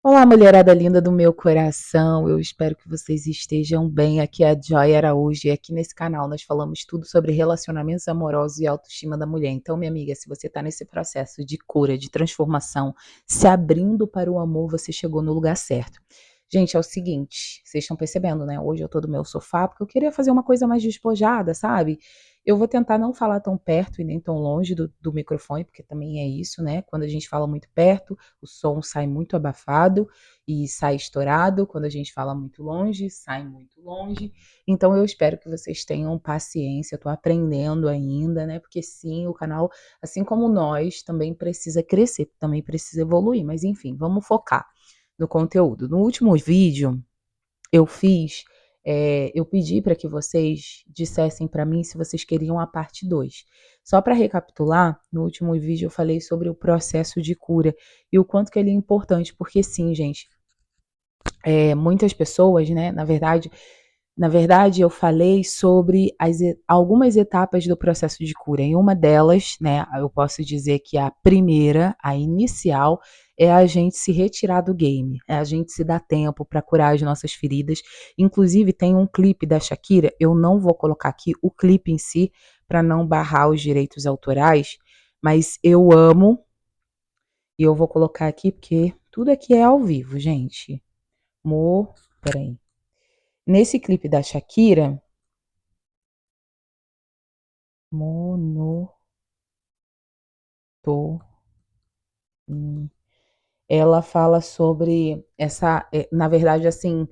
Olá, mulherada linda do meu coração. Eu espero que vocês estejam bem. Aqui é a Joy Araújo e aqui nesse canal nós falamos tudo sobre relacionamentos amorosos e autoestima da mulher. Então, minha amiga, se você está nesse processo de cura, de transformação, se abrindo para o amor, você chegou no lugar certo. Gente, é o seguinte, vocês estão percebendo, né? Hoje eu tô do meu sofá porque eu queria fazer uma coisa mais despojada, sabe? Eu vou tentar não falar tão perto e nem tão longe do microfone, porque também é isso, né? Quando a gente fala muito perto, o som sai muito abafado e sai estourado. Quando a gente fala muito longe, sai muito longe. Então eu espero que vocês tenham paciência. Eu tô aprendendo ainda, né? Porque sim, o canal, assim como nós, também precisa crescer, também precisa evoluir. Mas enfim, vamos focar no conteúdo. No último vídeo, eu fiz, eu pedi para que vocês dissessem para mim se vocês queriam a parte 2. Só para recapitular, no último vídeo eu falei sobre o processo de cura e o quanto que ele é importante, porque sim, gente, muitas pessoas, né, na verdade, eu falei sobre algumas etapas do processo de cura. Em uma delas, né, eu posso dizer que a primeira, a inicial, é a gente se retirar do game, é a gente se dar tempo para curar as nossas feridas. Inclusive, tem um clipe da Shakira, eu não vou colocar aqui o clipe em si, para não barrar os direitos autorais, mas eu amo, e eu vou colocar aqui porque tudo aqui é ao vivo, gente. Peraí. Nesse clipe da Shakira, Monotonia. Ela fala sobre na verdade, assim,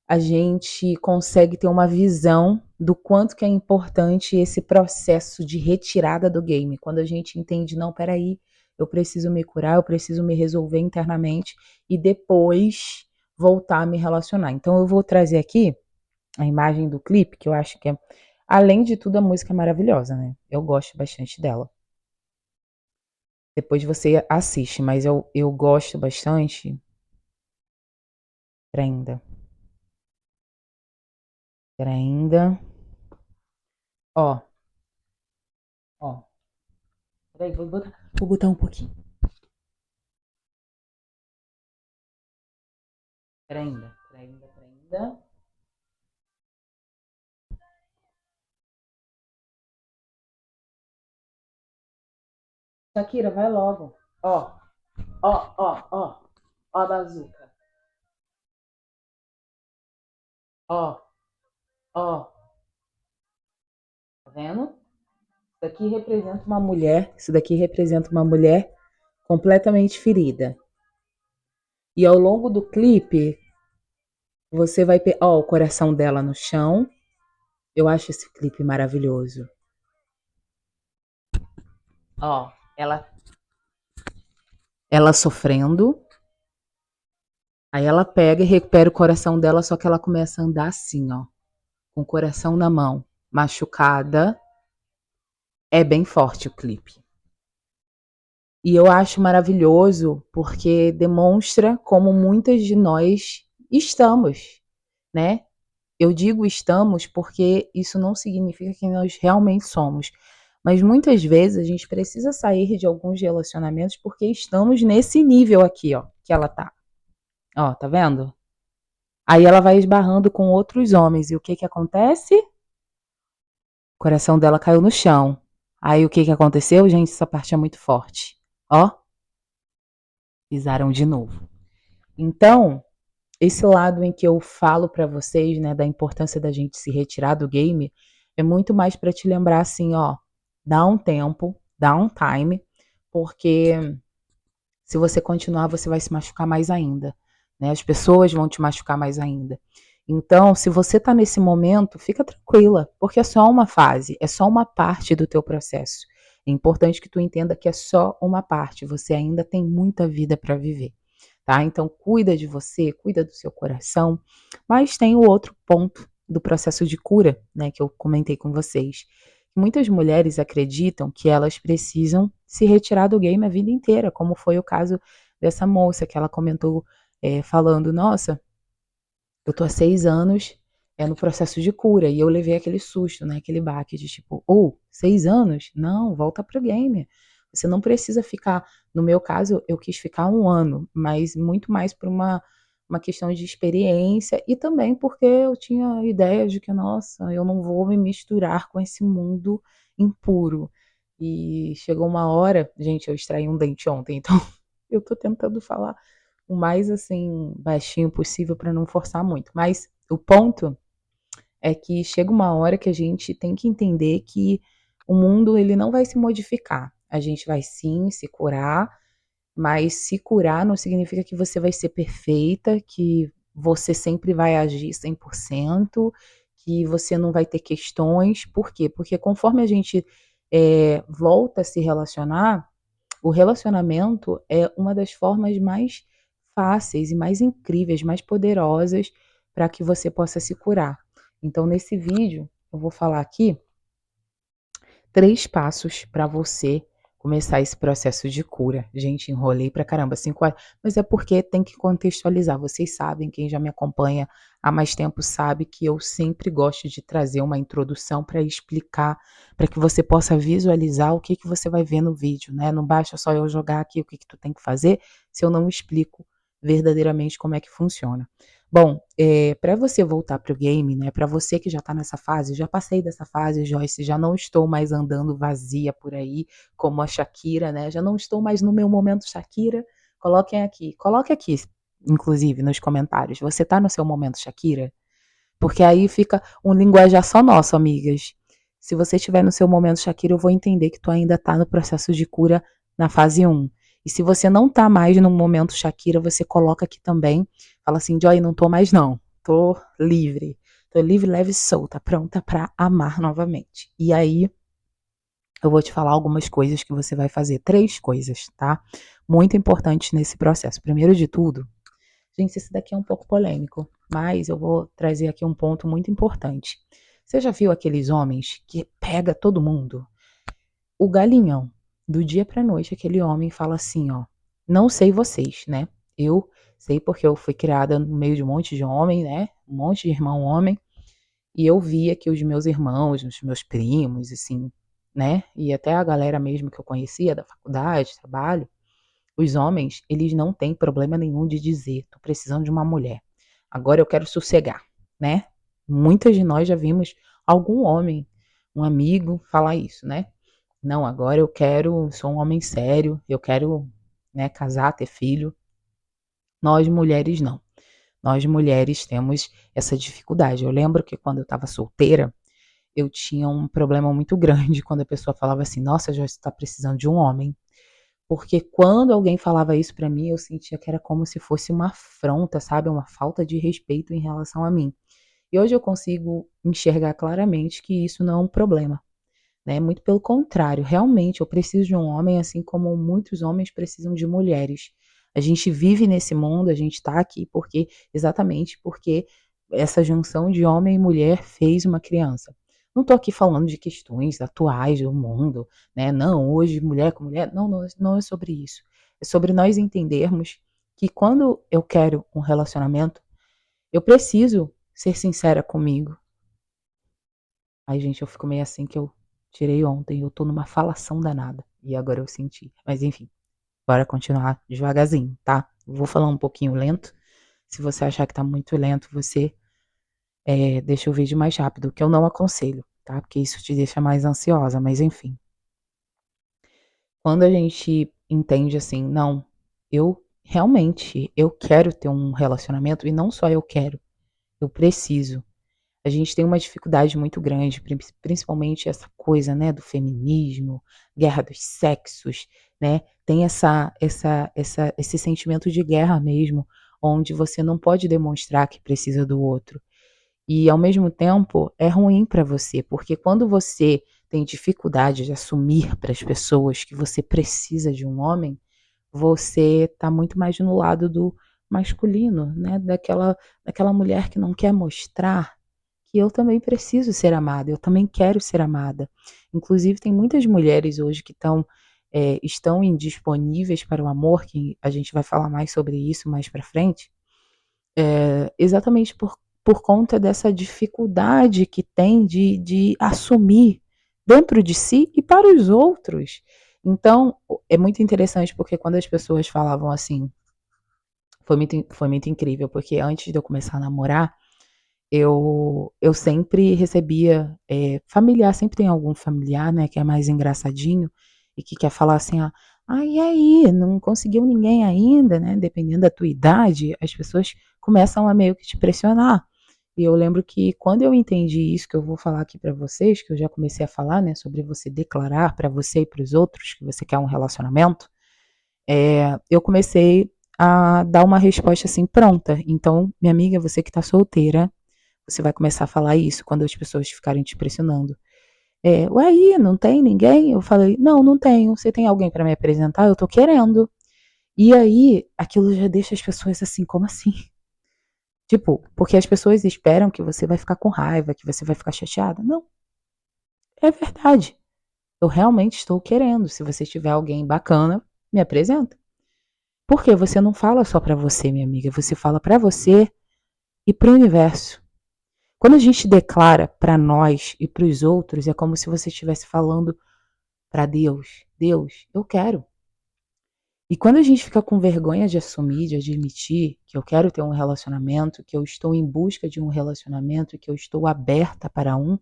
a gente consegue ter uma visão do quanto que é importante esse processo de retirada do game. Quando a gente entende, não, peraí, eu preciso me curar, eu preciso me resolver internamente e depois voltar a me relacionar. Então eu vou trazer aqui a imagem do clipe, que eu acho que além de tudo, a música é maravilhosa, né? Eu gosto bastante dela. Depois você assiste, mas eu gosto bastante. Ainda. Ainda. Ó, ó. Peraí, vou botar um pouquinho. Ainda. Shakira, vai logo. Ó, ó. Ó a bazuca. Ó, ó. Tá vendo? Isso daqui representa uma mulher completamente ferida. E ao longo do clipe, você vai ver, ó, o coração dela no chão. Eu acho esse clipe maravilhoso. Ó, ela sofrendo. Aí ela pega e recupera o coração dela, só que ela começa a andar assim, ó, com o coração na mão, machucada. É bem forte o clipe. E eu acho maravilhoso porque demonstra como muitas de nós estamos, né? Eu digo estamos porque isso não significa que nós realmente somos. Mas muitas vezes a gente precisa sair de alguns relacionamentos porque estamos nesse nível aqui, ó, que ela tá. Ó, tá vendo? Aí ela vai esbarrando com outros homens. E o que que acontece? O coração dela caiu no chão. Aí o que que aconteceu? Gente, essa parte é muito forte. Ó, pisaram de novo. Então, esse lado em que eu falo pra vocês, né, da importância da gente se retirar do game, é muito mais pra te lembrar assim, ó, dá um tempo, dá um time, porque se você continuar, você vai se machucar mais ainda, né? As pessoas vão te machucar mais ainda. Então, se você está nesse momento, fica tranquila, porque é só uma fase, é só uma parte do teu processo. É importante que tu entenda que é só uma parte, você ainda tem muita vida para viver, tá? Então, cuida de você, cuida do seu coração, mas tem o outro ponto do processo de cura, né, que eu comentei com vocês. Muitas mulheres acreditam que elas precisam se retirar do game a vida inteira, como foi o caso dessa moça que ela comentou, falando: Nossa, eu tô há 6 anos no processo de cura, e eu levei aquele susto, né? Aquele baque de tipo, 6 anos? Não, volta pro game. Você não precisa ficar, no meu caso, eu quis ficar 1 ano, mas muito mais por uma questão de experiência e também porque eu tinha a ideia de que, nossa, eu não vou me misturar com esse mundo impuro. E chegou uma hora, gente, eu extraí um dente ontem, então eu tô tentando falar o mais assim baixinho possível para não forçar muito. Mas o ponto é que chega uma hora que a gente tem que entender que o mundo ele não vai se modificar. A gente vai sim se curar, mas se curar não significa que você vai ser perfeita, que você sempre vai agir 100%, que você não vai ter questões. Por quê? Porque conforme a gente volta a se relacionar, o relacionamento é uma das formas mais fáceis e mais incríveis, mais poderosas para que você possa se curar. Então, nesse vídeo, eu vou falar aqui 3 passos para você começar esse processo de cura. Gente, enrolei pra caramba, 5 horas, mas é porque tem que contextualizar. Vocês sabem, quem já me acompanha há mais tempo sabe que eu sempre gosto de trazer uma introdução para explicar, para que você possa visualizar o que você vai ver no vídeo, né? Não basta só eu jogar aqui o que tu tem que fazer, se eu não explico verdadeiramente como é que funciona. Bom, para você voltar para o game, né, para você que já está nessa fase, já passei dessa fase, Joyce, já não estou mais andando vazia por aí, como a Shakira, né, já não estou mais no meu momento Shakira. Coloque aqui, inclusive, nos comentários, você está no seu momento Shakira? Porque aí fica um linguajar só nosso, amigas. Se você estiver no seu momento Shakira, eu vou entender que tu ainda está no processo de cura na fase 1. E se você não está mais no momento Shakira, você coloca aqui também, fala assim, Joy, não tô mais não, tô livre. Tô livre, leve e solta, pronta para amar novamente. E aí, eu vou te falar algumas coisas que você vai fazer, 3 coisas, tá? Muito importantes nesse processo. Primeiro de tudo, gente, esse daqui é um pouco polêmico, mas eu vou trazer aqui um ponto muito importante. Você já viu aqueles homens que pega todo mundo? O galinhão, do dia pra noite, aquele homem fala assim, ó, não sei vocês, né? Eu sei porque eu fui criada no meio de um monte de homem, né? Um monte de irmão homem, e eu via que os meus irmãos, os meus primos, assim, né? E até a galera mesmo que eu conhecia da faculdade, trabalho, os homens, eles não têm problema nenhum de dizer, tô precisando de uma mulher. Agora eu quero sossegar, né? Muitas de nós já vimos algum homem, um amigo, falar isso, né? Não, agora eu quero, sou um homem sério, eu quero, né, casar, ter filho. Nós mulheres não. Nós mulheres temos essa dificuldade. Eu lembro que quando eu estava solteira, eu tinha um problema muito grande quando a pessoa falava assim: "Nossa, Joyce, você está precisando de um homem". Porque quando alguém falava isso pra mim, eu sentia que era como se fosse uma afronta, sabe, uma falta de respeito em relação a mim. E hoje eu consigo enxergar claramente que isso não é um problema, né, muito pelo contrário, realmente eu preciso de um homem, assim como muitos homens precisam de mulheres. A gente vive nesse mundo, a gente tá aqui porque exatamente porque essa junção de homem e mulher fez uma criança. Não tô aqui falando de questões atuais do mundo, né, não, hoje mulher com mulher, não, não é sobre isso. É sobre nós entendermos que quando eu quero um relacionamento, eu preciso ser sincera comigo. Ai, gente, eu fico meio assim que eu tirei ontem, eu tô numa falação danada. E agora eu senti. Mas enfim, bora continuar devagarzinho, tá? Vou falar um pouquinho lento. Se você achar que tá muito lento, você deixa o vídeo mais rápido, que eu não aconselho, tá? Porque isso te deixa mais ansiosa, mas enfim. Quando a gente entende assim, não, eu realmente eu quero ter um relacionamento, e não só eu quero, eu preciso. A gente tem uma dificuldade muito grande, principalmente essa coisa, né, do feminismo, guerra dos sexos, né? Tem esse sentimento de guerra mesmo, onde você não pode demonstrar que precisa do outro. E ao mesmo tempo é ruim para você, porque quando você tem dificuldade de assumir para as pessoas que você precisa de um homem, você está muito mais no lado do masculino, né? Daquela mulher que não quer mostrar que eu também preciso ser amada, eu também quero ser amada. Inclusive, tem muitas mulheres hoje que estão indisponíveis para o amor, que a gente vai falar mais sobre isso mais para frente, exatamente por conta dessa dificuldade que tem de assumir dentro de si e para os outros. Então, é muito interessante porque quando as pessoas falavam assim, foi muito incrível, porque antes de eu começar a namorar, eu sempre recebia, familiar, sempre tem algum familiar, né, que é mais engraçadinho e que quer falar assim: "Ah, e aí, não conseguiu ninguém ainda?", né, dependendo da tua idade, as pessoas começam a meio que te pressionar. E eu lembro que quando eu entendi isso que eu vou falar aqui pra vocês, que eu já comecei a falar, né, sobre você declarar pra você e para os outros que você quer um relacionamento, eu comecei a dar uma resposta, assim, pronta. Então, minha amiga, você que tá solteira, você vai começar a falar isso quando as pessoas ficarem te pressionando. "Ué, aí, não tem ninguém?" Eu falei: "Não, não tenho. Você tem alguém para me apresentar? Eu tô querendo". E aí, aquilo já deixa as pessoas assim: "Como assim?" Tipo, porque as pessoas esperam que você vai ficar com raiva, que você vai ficar chateada. Não, é verdade. Eu realmente estou querendo. Se você tiver alguém bacana, me apresenta. Porque você não fala só pra você, minha amiga, você fala pra você e para o universo. Quando a gente declara para nós e para os outros, é como se você estivesse falando para Deus: Deus, eu quero. E quando a gente fica com vergonha de assumir, de admitir que eu quero ter um relacionamento, que eu estou em busca de um relacionamento, que eu estou aberta para um,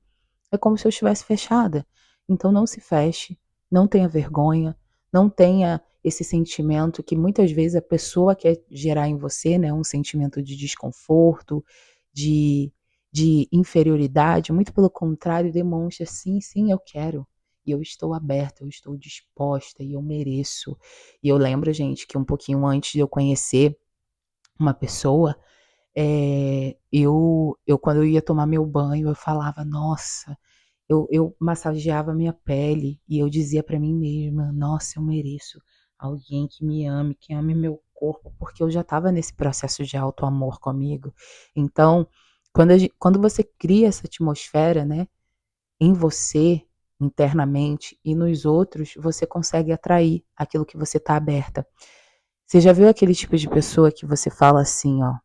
é como se eu estivesse fechada. Então não se feche, não tenha vergonha, não tenha esse sentimento que muitas vezes a pessoa quer gerar em você, né, um sentimento de desconforto, de, de inferioridade. Muito pelo contrário, demonstra sim, sim, eu quero. E eu estou aberta, eu estou disposta e eu mereço. E eu lembro, gente, que um pouquinho antes de eu conhecer uma pessoa, eu quando eu ia tomar meu banho, eu falava, nossa, eu massageava minha pele e eu dizia pra mim mesma: "Nossa, eu mereço alguém que me ame, que ame meu corpo", porque eu já estava nesse processo de autoamor comigo. Então, quando você cria essa atmosfera, né, em você, internamente e nos outros, você consegue atrair aquilo que você está aberta. Você já viu aquele tipo de pessoa que você fala assim, ó: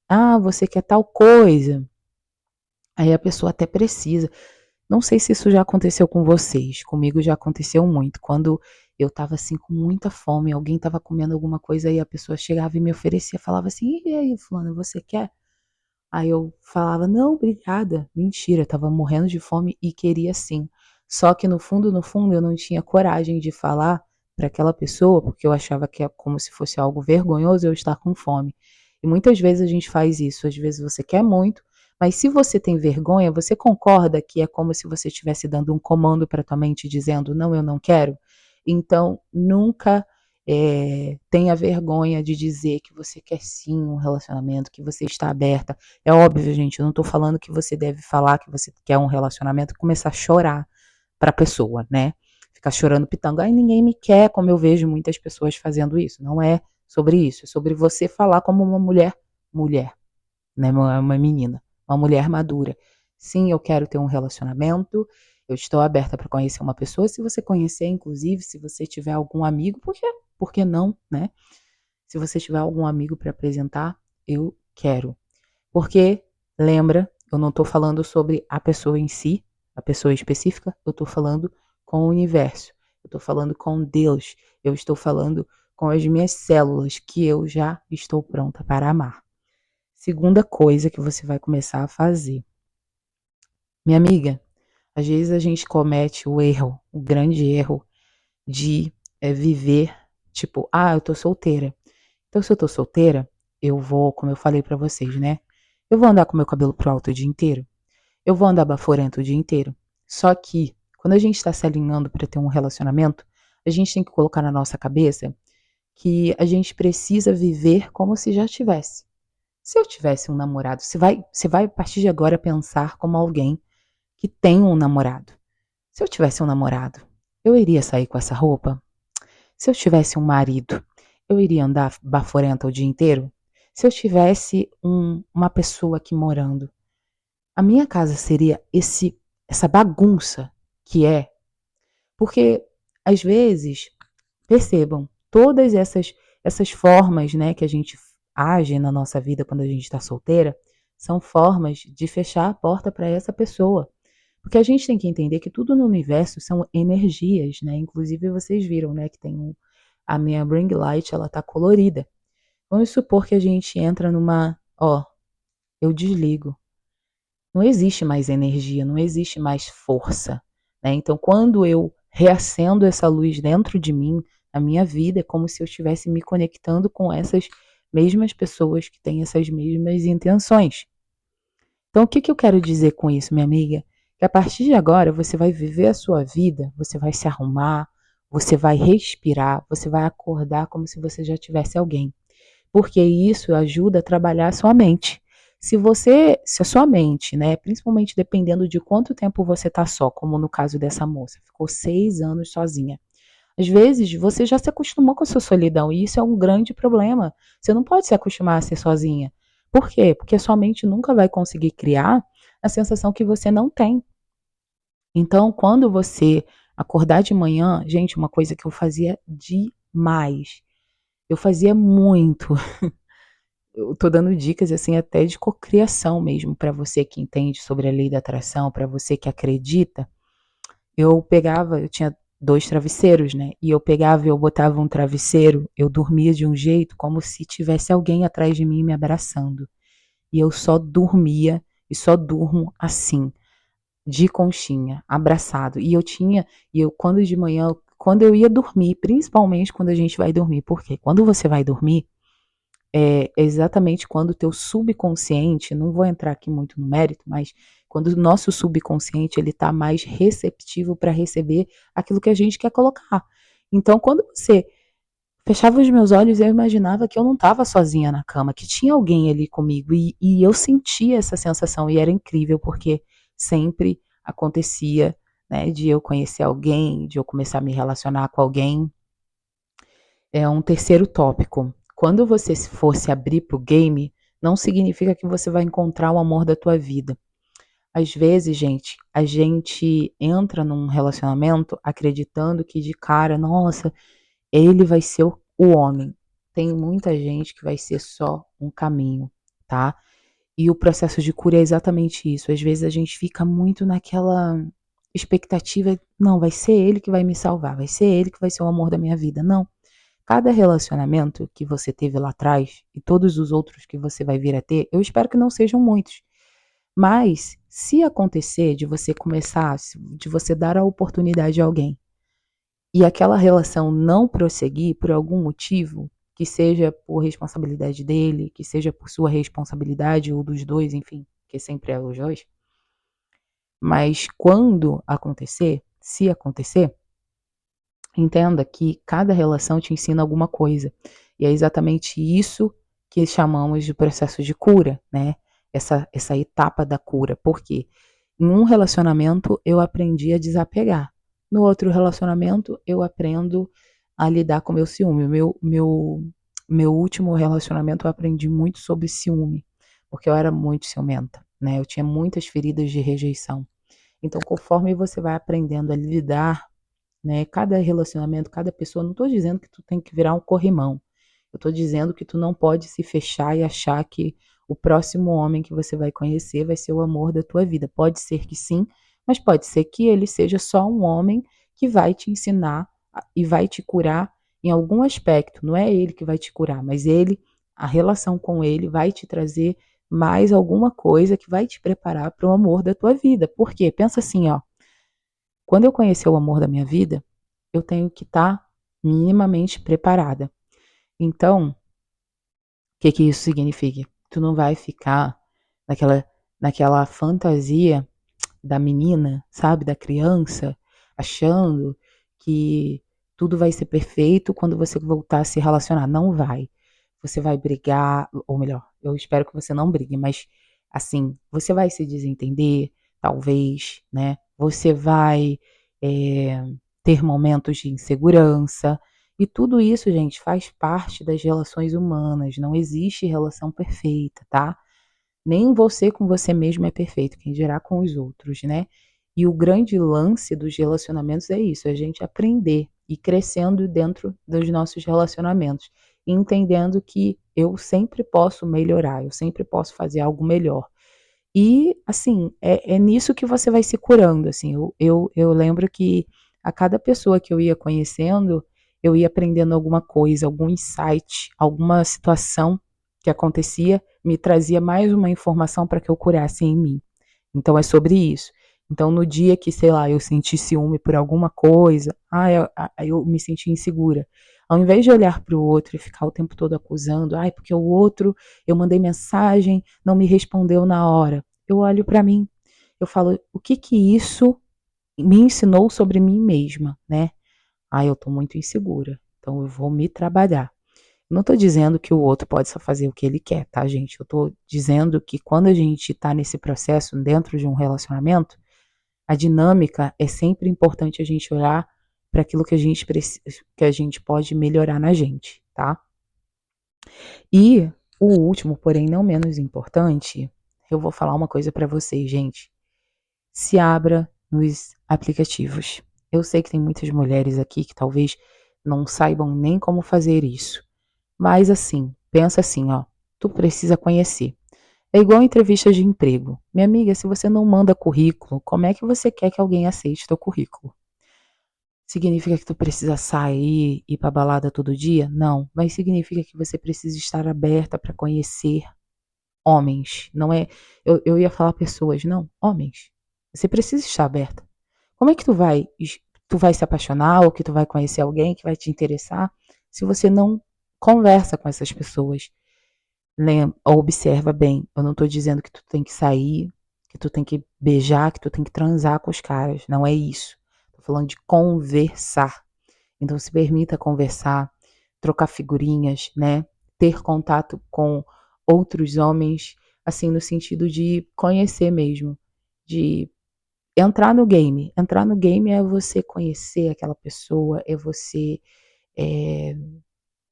"Ah, você quer tal coisa", aí a pessoa até precisa. Não sei se isso já aconteceu com vocês, comigo já aconteceu muito. Quando eu estava, assim, com muita fome, alguém estava comendo alguma coisa e a pessoa chegava e me oferecia, falava assim: "E aí, fulana, você quer?" Aí eu falava: "Não, obrigada". Mentira, eu estava morrendo de fome e queria sim. Só que no fundo, eu não tinha coragem de falar para aquela pessoa, porque eu achava que é como se fosse algo vergonhoso eu estar com fome. E muitas vezes a gente faz isso, às vezes você quer muito, mas se você tem vergonha, você concorda que é como se você estivesse dando um comando para tua mente dizendo: "Não, eu não quero"? Então, nunca, tenha vergonha de dizer que você quer sim um relacionamento, que você está aberta. É óbvio, gente, eu não tô falando que você deve falar que você quer um relacionamento e começar a chorar pra pessoa, né. Ficar chorando pitanga: "Ai, ninguém me quer", como eu vejo muitas pessoas fazendo isso. Não é sobre isso, é sobre você falar como uma mulher, né, uma menina, uma mulher madura. "Sim, eu quero ter um relacionamento, eu estou aberta para conhecer uma pessoa", se você conhecer, inclusive, se você tiver algum amigo, por que não, né. Se você tiver algum amigo para apresentar, eu quero. Porque, lembra, eu não estou falando sobre a pessoa em si, a pessoa específica, eu estou falando com o universo, eu estou falando com Deus, eu estou falando com as minhas células que eu já estou pronta para amar. Segunda coisa que você vai começar a fazer. Minha amiga, às vezes a gente comete o erro, o grande erro de viver tipo, ah, eu tô solteira. Então, se eu tô solteira, eu vou, como eu falei pra vocês, né? Eu vou andar com meu cabelo pro alto o dia inteiro. Eu vou andar baforento o dia inteiro. Só que, quando a gente tá se alinhando pra ter um relacionamento, a gente tem que colocar na nossa cabeça que a gente precisa viver como se já tivesse. Se eu tivesse um namorado, você vai a partir de agora pensar como alguém que tem um namorado. Se eu tivesse um namorado, eu iria sair com essa roupa? Se eu tivesse um marido, eu iria andar baforenta o dia inteiro? Se eu tivesse uma pessoa aqui morando, a minha casa seria essa bagunça que é? Porque, às vezes, percebam, todas essas formas, né, que a gente age na nossa vida quando a gente está solteira, são formas de fechar a porta para essa pessoa. Porque a gente tem que entender que tudo no universo são energias, né? Inclusive vocês viram, né, que tem a minha ring light, ela tá colorida. Vamos supor que a gente entra numa, eu desligo. Não existe mais energia, não existe mais força, né? Então, quando eu reacendo essa luz dentro de mim, a minha vida é como se eu estivesse me conectando com essas mesmas pessoas que têm essas mesmas intenções. Então, o que que eu quero dizer com isso, minha amiga? Que a partir de agora você vai viver a sua vida, você vai se arrumar, você vai respirar, você vai acordar como se você já tivesse alguém. Porque isso ajuda a trabalhar a sua mente. Se a sua mente, né, principalmente dependendo de quanto tempo você está só, como no caso dessa moça, ficou 6 anos sozinha. Às vezes você já se acostumou com a sua solidão e isso é um grande problema. Você não pode se acostumar a ser sozinha. Por quê? Porque a sua mente nunca vai conseguir criar a sensação que você não tem. Então, quando você acordar de manhã, gente, uma coisa que eu fazia demais. Eu fazia muito. Eu tô dando dicas assim até de cocriação mesmo para você que entende sobre a lei da atração, para você que acredita. Eu tinha dois travesseiros, né? E eu pegava e eu botava um travesseiro, eu dormia de um jeito como se tivesse alguém atrás de mim me abraçando. E eu só dormia e só durmo assim, de conchinha, abraçado. E eu quando de manhã, quando eu ia dormir, principalmente quando a gente vai dormir, porque quando você vai dormir, é exatamente quando o teu subconsciente, não vou entrar aqui muito no mérito, mas quando o nosso subconsciente ele está mais receptivo para receber aquilo que a gente quer colocar. Então, quando você fechava os meus olhos, eu imaginava que eu não estava sozinha na cama, que tinha alguém ali comigo e eu sentia essa sensação e era incrível porque sempre acontecia, né, de eu conhecer alguém, de eu começar a me relacionar com alguém. É um terceiro tópico. Quando você for se abrir para o game, não significa que você vai encontrar o amor da tua vida. Às vezes, gente, a gente entra num relacionamento acreditando que de cara, nossa, ele vai ser o homem. Tem muita gente que vai ser só um caminho, tá? E o processo de cura é exatamente isso. Às vezes a gente fica muito naquela expectativa, não, vai ser ele que vai me salvar, vai ser ele que vai ser o amor da minha vida. Não. Cada relacionamento que você teve lá atrás e todos os outros que você vai vir a ter, eu espero que não sejam muitos. Mas se acontecer de você começar, de você dar a oportunidade a alguém e aquela relação não prosseguir por algum motivo, que seja por responsabilidade dele, que seja por sua responsabilidade ou dos dois, enfim, que sempre é os dois. Mas quando acontecer, se acontecer, entenda que cada relação te ensina alguma coisa. E é exatamente isso que chamamos de processo de cura, né? Essa etapa da cura. Por quê? Em um relacionamento eu aprendi a desapegar. No outro relacionamento eu aprendo a lidar com o meu ciúme. Meu último relacionamento eu aprendi muito sobre ciúme, porque eu era muito ciumenta, né? Eu tinha muitas feridas de rejeição. Então, conforme você vai aprendendo a lidar, né? Cada relacionamento, cada pessoa, não estou dizendo que tu tem que virar um corrimão. Eu estou dizendo que tu não pode se fechar e achar que o próximo homem que você vai conhecer vai ser o amor da tua vida. Pode ser que sim, mas pode ser que ele seja só um homem que vai te ensinar e vai te curar em algum aspecto. Não é ele que vai te curar, mas ele, a relação com ele vai te trazer mais alguma coisa que vai te preparar para o amor da tua vida. Por quê? Pensa assim, ó. Quando eu conhecer o amor da minha vida, eu tenho que estar minimamente preparada. Então, o que que isso significa? Tu não vai ficar naquela, naquela fantasia da menina, sabe, da criança, achando que tudo vai ser perfeito quando você voltar a se relacionar. Não vai. Você vai brigar, ou melhor, eu espero que você não brigue, mas assim, você vai se desentender, talvez, né? Você vai ter momentos de insegurança. E tudo isso, gente, faz parte das relações humanas. Não existe relação perfeita, tá? Nem você com você mesmo é perfeito, quem dirá com os outros, né? E o grande lance dos relacionamentos é isso, é a gente aprender e crescendo dentro dos nossos relacionamentos, entendendo que eu sempre posso melhorar, eu sempre posso fazer algo melhor. E, assim, é nisso que você vai se curando, assim. Eu lembro que a cada pessoa que eu ia conhecendo, eu ia aprendendo alguma coisa, algum insight, alguma situação que acontecia, me trazia mais uma informação para que eu curasse em mim. Então é sobre isso. Então no dia que, sei lá, eu senti ciúme por alguma coisa, eu me senti insegura. Ao invés de olhar para o outro e ficar o tempo todo acusando, ai, porque o outro, eu mandei mensagem, não me respondeu na hora. Eu olho para mim, eu falo, o que que isso me ensinou sobre mim mesma, né? Ah, eu tô muito insegura, então eu vou me trabalhar. Não tô dizendo que o outro pode só fazer o que ele quer, tá, gente? Eu tô dizendo que quando a gente tá nesse processo dentro de um relacionamento, a dinâmica é sempre importante a gente olhar para aquilo que a gente que a gente pode melhorar na gente, tá? E o último, porém não menos importante, eu vou falar uma coisa para vocês, gente. Se abra nos aplicativos. Eu sei que tem muitas mulheres aqui que talvez não saibam nem como fazer isso. Mas assim, pensa assim, ó, tu precisa conhecer. É igual entrevistas de emprego. Minha amiga, se você não manda currículo, como é que você quer que alguém aceite teu currículo? Significa que tu precisa sair, ir pra balada todo dia? Não, mas significa que você precisa estar aberta para conhecer homens. Não é, eu ia falar pessoas, não, homens. Você precisa estar aberta. Como é que tu vai se apaixonar ou que tu vai conhecer alguém que vai te interessar se você não conversa com essas pessoas? Observa bem, eu não tô dizendo que tu tem que sair, que tu tem que beijar, que tu tem que transar com os caras, não é isso. Tô falando de conversar. Então se permita conversar, trocar figurinhas, né? Ter contato com outros homens, assim, no sentido de conhecer mesmo, de entrar no game. Entrar no game é você conhecer aquela pessoa, é você é,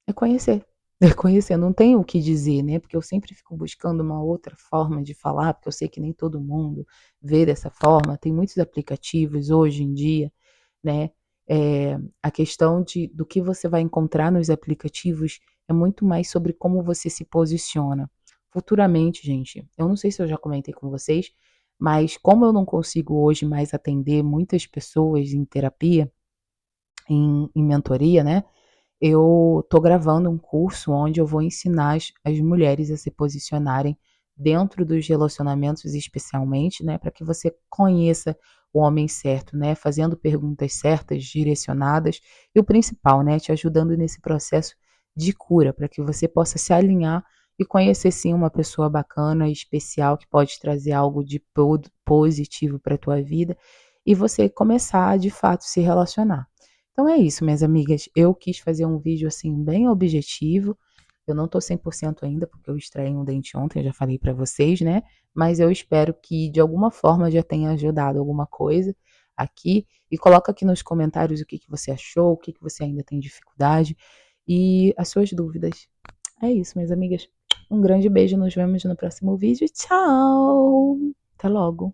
é conhecer. É conhecer, não tem o que dizer, né? Porque eu sempre fico buscando uma outra forma de falar, porque eu sei que nem todo mundo vê dessa forma. Tem muitos aplicativos hoje em dia, né? A questão do que você vai encontrar nos aplicativos é muito mais sobre como você se posiciona. Futuramente, gente, eu não sei se eu já comentei com vocês, mas como eu não consigo hoje mais atender muitas pessoas em terapia, em mentoria, né? Eu estou gravando um curso onde eu vou ensinar as mulheres a se posicionarem dentro dos relacionamentos, especialmente, né, para que você conheça o homem certo, né, fazendo perguntas certas, direcionadas e o principal, né, te ajudando nesse processo de cura, para que você possa se alinhar e conhecer sim uma pessoa bacana, especial, que pode trazer algo de positivo para a tua vida e você começar a de fato se relacionar. Então é isso, minhas amigas. Eu quis fazer um vídeo assim bem objetivo. Eu não tô 100% ainda, porque eu extraí um dente ontem, eu já falei pra vocês, né? Mas eu espero que de alguma forma já tenha ajudado alguma coisa aqui. E coloca aqui nos comentários o que que você achou, o que que você ainda tem dificuldade e as suas dúvidas. É isso, minhas amigas. Um grande beijo, nos vemos no próximo vídeo. Tchau! Até logo!